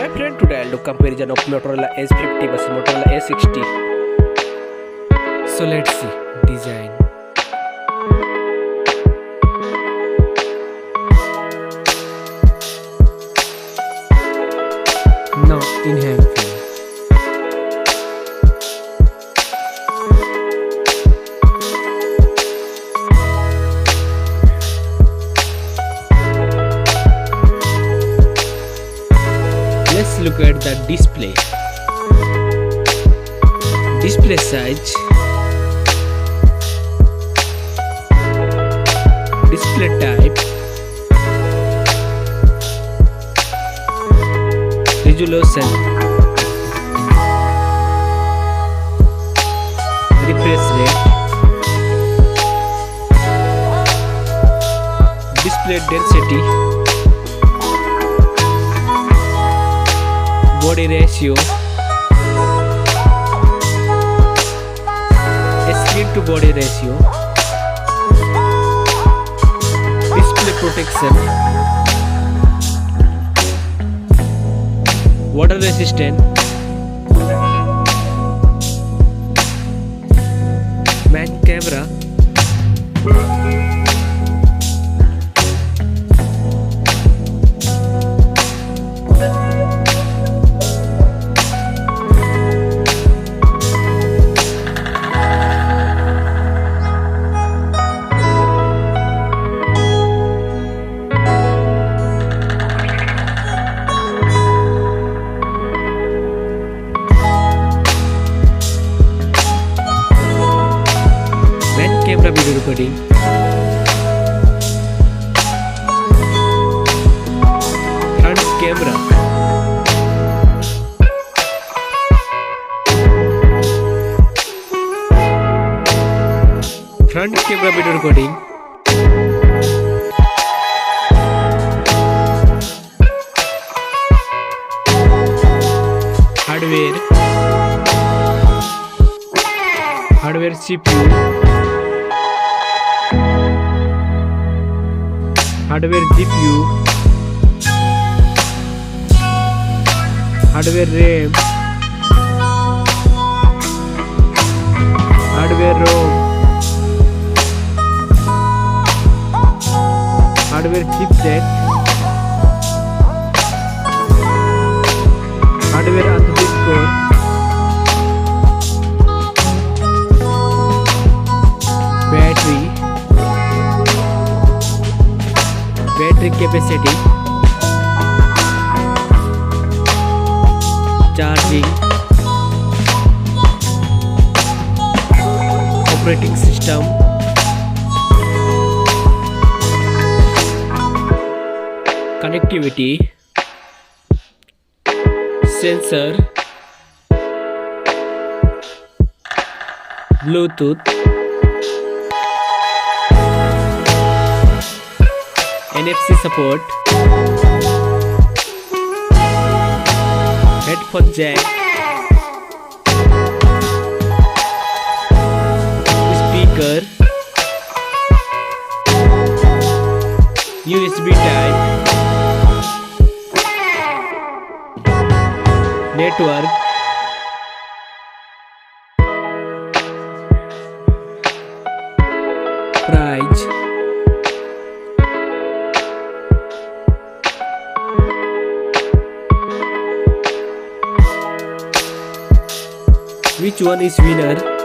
My friend, today I'll do comparison of Motorola Edge 50 versus Motorola Edge 60. So let's see design. Now in hand feel. Let's look at the display. Display size, display type, resolution, refresh rate, display density, body ratio, screen to body ratio, display protection, water resistant, main camera, camera video recording, front camera, front camera video recording, hardware CPU, hardware GPU, hardware RAM, hardware ROM, hardware chipset, hardware underscore, battery capacity, charging, operating system, connectivity, sensor, Bluetooth, NFC support, headphone jack, speaker, USB type, network, price, which one is winner?